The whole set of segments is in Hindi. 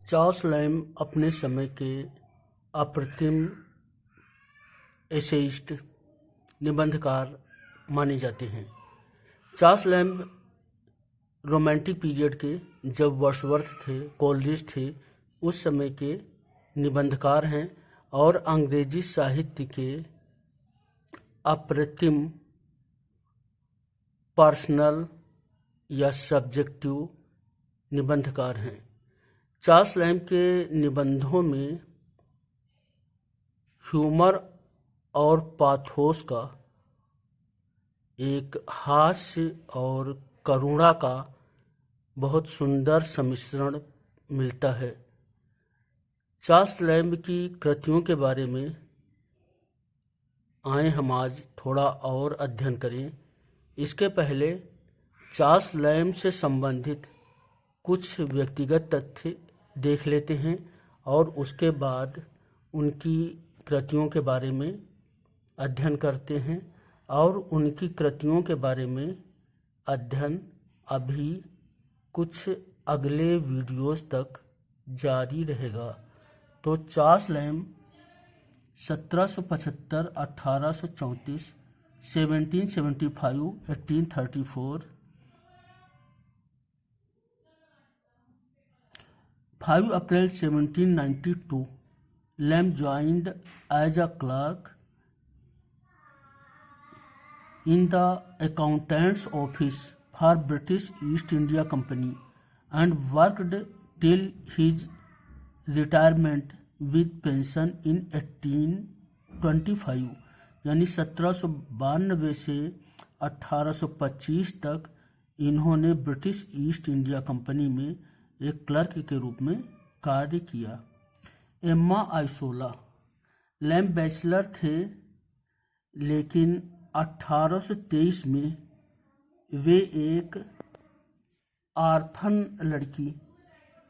चार्ल्स लैम अपने समय के अप्रतिम एसेइस्ट निबंधकार माने जाते हैं। चार्ल्स लैम रोमांटिक पीरियड के, जब वर्ड्सवर्थ थे, कोलरिज थे, उस समय के निबंधकार हैं और अंग्रेजी साहित्य के अप्रतिम पर्सनल या सब्जेक्टिव निबंधकार हैं। चार्ल्स लैम के निबंधों में ह्यूमर और पाथोस का एक हास्य और करुणा का बहुत सुंदर सम्मिश्रण मिलता है। चार्ल्स लैम की कृतियों के बारे में आए हम आज थोड़ा और अध्ययन करें। इसके पहले चार्ल्स लैम से संबंधित कुछ व्यक्तिगत तथ्य देख लेते हैं और उसके बाद उनकी कृतियों के बारे में अध्ययन करते हैं और उनकी कृतियों के बारे में अध्ययन अभी कुछ अगले वीडियोस तक जारी रहेगा। तो Charles lamb 1775, 1834, 1775, 1834, 5 April 1792, Lamb joined as a clerk in the accountant's office for British East India Company and worked till his retirement with pension in 1825, यानी 1792 से 1825 तक इन्होंने ब्रिटिश ईस्ट इंडिया कंपनी में एक क्लर्क के रूप में कार्य किया। एम्मा आइसोला, लैम बैचलर थे, लेकिन 1823 में वे एक आर्फन लड़की,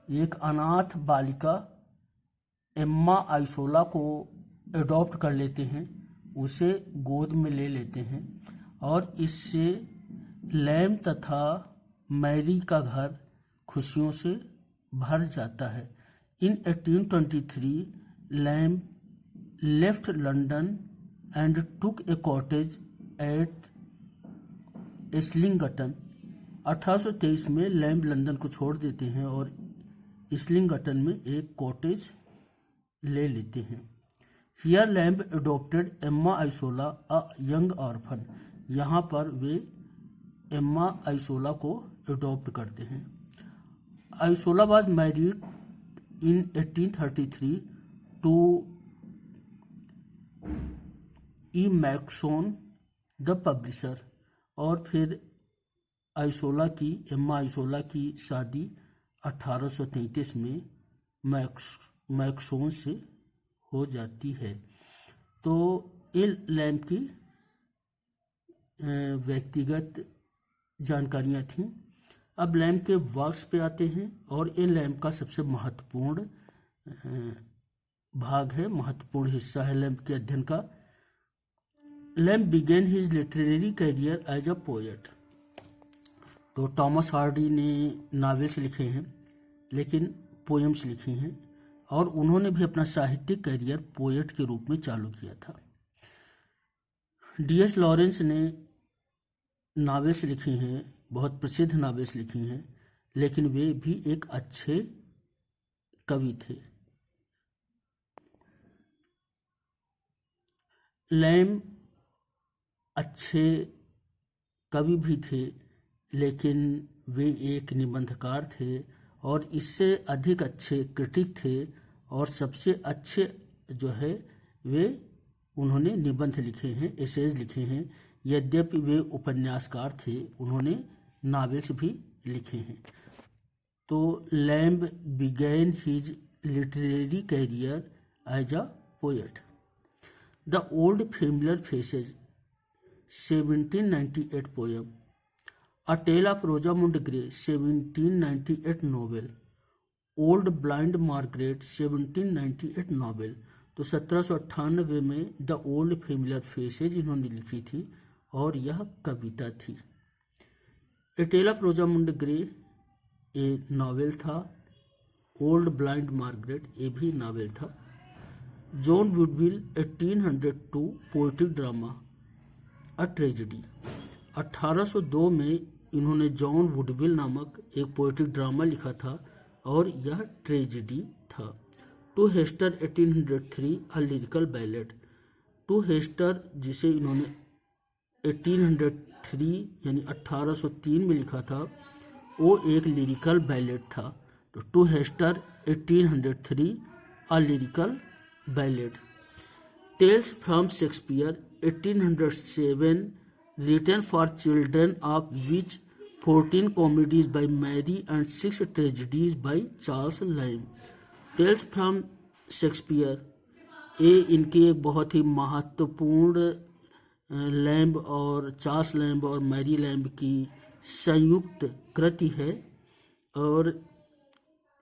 एक अनाथ बालिका एम्मा आइसोला को एडॉप्ट कर लेते हैं, उसे गोद में ले लेते हैं और इससे लैम तथा मैरी का घर खुशियों से भर जाता है। In 1823 Lamb left London and took a cottage at Islington. 1823 में लैम लंदन को छोड़ देते हैं और इस्लिंगटन में एक कॉटेज ले लेते हैं। Here Lamb adopted Emma Isola a young orphan. यहाँ पर वे एम्मा आइसोला को एडॉप्ट करते हैं। Isola was married in 1833 to E Moxon the publisher. और फिर एम्मा आइसोला की शादी 1833 में मैक्सोन से हो जाती है। तो ये लैम की व्यक्तिगत जानकारियाँ थीं। अब लैम के वर्क्स पे आते हैं और ये लैम का सबसे महत्वपूर्ण भाग है, महत्वपूर्ण हिस्सा है लैम के अध्ययन का। Lamb began his literary career as a poet. तो थॉमस हार्डी ने नावेल्स लिखे हैं, लेकिन पोएम्स लिखी हैं और उन्होंने भी अपना साहित्यिक करियर पोएट के रूप में चालू किया था। डी.एस. लॉरेंस ने नावेल्स लिखी हैं, बहुत प्रसिद्ध नावेल्स लिखी हैं, लेकिन वे भी एक अच्छे कवि थे। लैम अच्छे कवि भी थे, लेकिन वे एक निबंधकार थे और इससे अधिक अच्छे क्रिटिक थे और सबसे अच्छे जो है वे उन्होंने निबंध लिखे हैं, एसेज लिखे हैं। यद्यपि वे उपन्यासकार थे, उन्होंने नावेल्स भी लिखे हैं। तो Lamb began his literary career as a poet. The old familiar faces 1798 poem. A tale of Rosamund Gray 1798 novel. Old blind Margaret 1798 novel. तो 1798 में द ओल्ड फेमिलियर फेसेज इन्होंने लिखी थी और यह कविता थी। A tale of Rosamund Gray a novel था ओल्ड ब्लाइंड मार्गरेट, ये भी नावल था। John Woodvil 1802 poetic drama a tragedy. 1802 में इन्होंने जॉन वुडविल नामक एक पोएटिक ड्रामा लिखा था और यह ट्रेजेडी था। To Hester 1803 a lyrical ballad. To Hester जिसे इन्होंने 1803 यानी 1803 में लिखा था, वो एक लिरिकल बैलेड था। तो to Hester 1803 a lyrical ballad. Tales from Shakespeare 1807 written for children, of which 14 comedies by Mary and 6 tragedies by Charles Lamb. Tales from Shakespeare ये इनकी एक बहुत ही महत्वपूर्ण लैम्ब और चार्ल्स लैम्ब और मैरी लैम्ब की संयुक्त कृति है और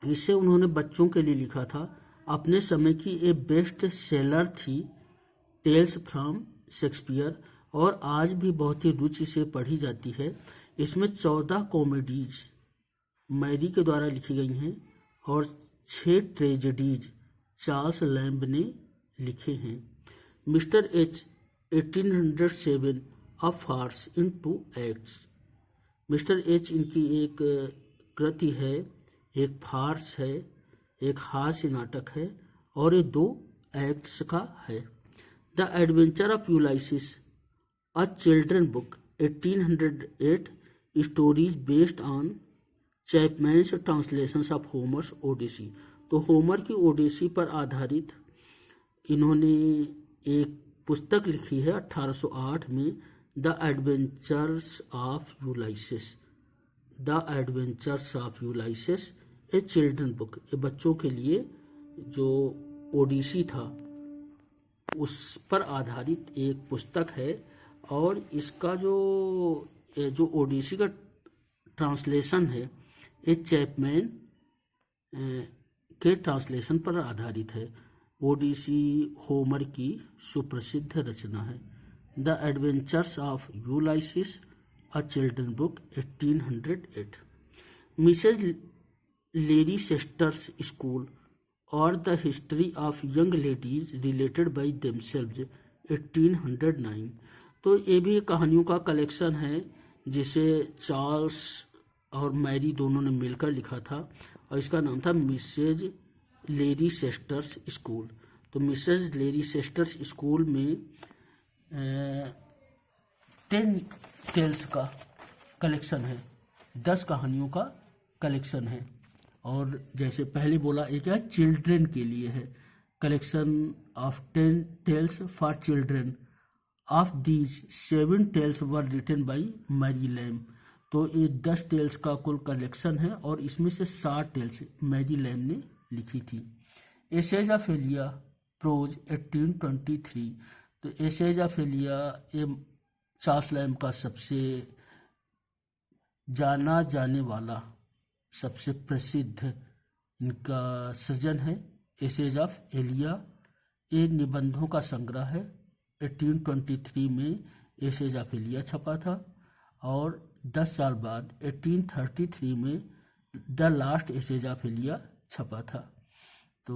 इसे उन्होंने बच्चों के लिए लिखा था। अपने समय की ये बेस्ट सेलर थी टेल्स फ्रॉम शेक्सपियर और आज भी बहुत ही रुचि से पढ़ी जाती है। इसमें 14 कॉमेडीज मैरी के द्वारा लिखी गई हैं और 6 ट्रेजेडीज चार्ल्स लैम्ब ने लिखे हैं। मिस्टर एच 1807 अ फार्स इन 2 एक्ट्स। मिस्टर एच इनकी एक कृति है, एक फार्स है, एक हास्य नाटक है और ये 2 एक्ट्स का है। The adventure of Ulysses a children book 1808 stories based on Chapman's translations of Homer's Odyssey. तो होमर की ओडिसी पर आधारित इन्होंने एक पुस्तक लिखी है 1808 में, the adventures of Ulysses. The adventures of Ulysses a children book, ये बच्चों के लिए जो ओडिसी था उस पर आधारित एक पुस्तक है और इसका जो ओडिसी का ट्रांसलेशन है ये चैपमैन के ट्रांसलेशन पर आधारित है। ओडिसी होमर की सुप्रसिद्ध रचना है। The adventures of Ulysses a children book 1808। Mrs Leicester's school और the history of young ladies related by themselves 1809। तो ये भी कहानियों का कलेक्शन है जिसे चार्ल्स और मैरी दोनों ने मिलकर लिखा था और इसका नाम था मिसेज लेरीसेस्टर्स स्कूल। तो मिसेज लेरीसेस्टर्स स्कूल में 10 टेल्स का कलेक्शन है, 10 कहानियों का कलेक्शन है। और जैसे पहले बोला ये क्या चिल्ड्रन के लिए है, collection of 10 tales for children. Of these 7 tales were written by Mary Lamb. तो ये 10 टेल्स का कुल कलेक्शन है और इसमें से 60 टेल्स मैरी लैम्ब ने लिखी थी। Essays of Elia prose 1823। तो एसेज ऑफ एलिया ये चार्ल्स लैम्ब का सबसे जाना जाने वाला सबसे प्रसिद्ध इनका सृजन है। एसेज ऑफ एलिया ये निबंधों का संग्रह है। 1823 में एसेज ऑफ एलिया छपा था और 10 साल बाद 1833 में the last essays of Elia छपा था। तो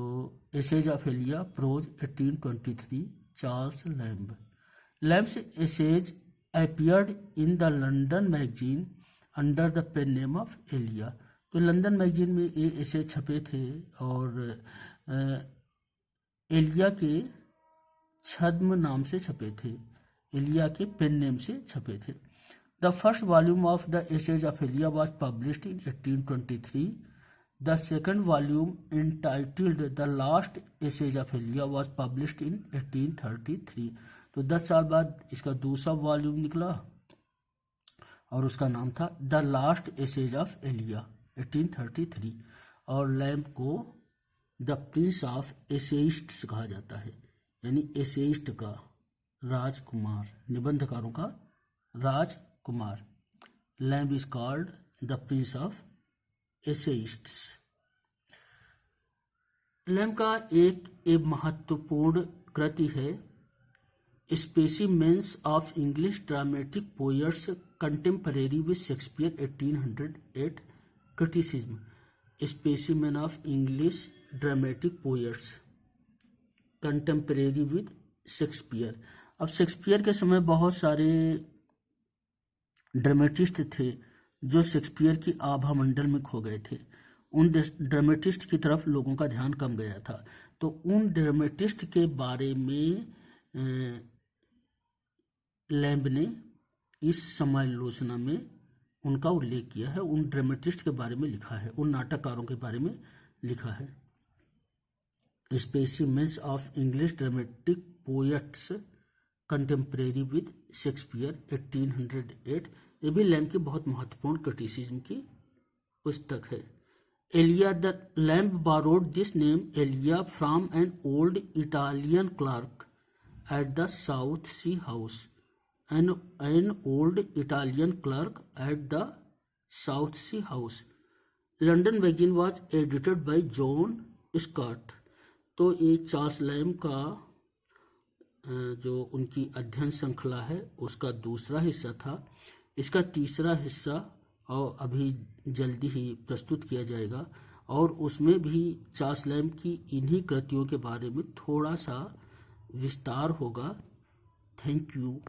essays of Elia prose 1823 Charles Lamb. Lamb's essays appeared in the London magazine under the pen name of Elia. तो लंदन मैगजीन में ये ऐसे छपे थे और एलिया के छद्म नाम से छपे थे, एलिया के पेन नेम से छपे थे। The first volume of the essays of Elia was published in 1823। The second volume entitled the last essays of Elia was published in 1833। तो 10 साल बाद इसका दूसरा वॉल्यूम निकला और उसका नाम था the last essays of Elia 1833। और लैम्ब को द प्रिंस ऑफ एसेइस्ट्स कहा जाता है, यानी एसेइस्ट का राजकुमार, निबंधकारों का राजकुमार। Lamb is called the prince of essayists. Lamb का एक महत्वपूर्ण कृति है specimens of English dramatic poets contemporary with Shakespeare 1808 criticism. Specimen of English dramatic poets contemporary with Shakespeare. अब शेक्सपियर के समय बहुत सारे ड्रामेटिस्ट थे जो शेक्सपियर की आभा मंडल में खो गए थे। उन ड्रामेटिस्ट की तरफ लोगों का ध्यान कम गया था, तो उन ड्रामेटिस्ट के बारे में लैम्ब ने इस समालोचना में उनका उल्लेख किया है, उन ड्रामेटिस्ट के बारे में लिखा है, उन नाटककारों के बारे में लिखा है। Specimens of English dramatic poets contemporary with Shakespeare 1808, ये भी लैम्ब की बहुत महत्वपूर्ण क्रिटिसिज्म की पुस्तक है। Elia the Lamb borrowed this name Elia from an old Italian clerk at the South Sea House. An old Italian clerk at the South Sea House. London magazine was edited by John Scott. तो ये चार्ल्स लैम्ब का जो उनकी अध्ययन श्रृंखला है उसका दूसरा हिस्सा था। इसका तीसरा हिस्सा और अभी जल्दी ही प्रस्तुत किया जाएगा, और उसमें भी चार्ल्स लैम्ब की इन्हीं कृतियों के बारे में थोड़ा सा विस्तार होगा। Thank you.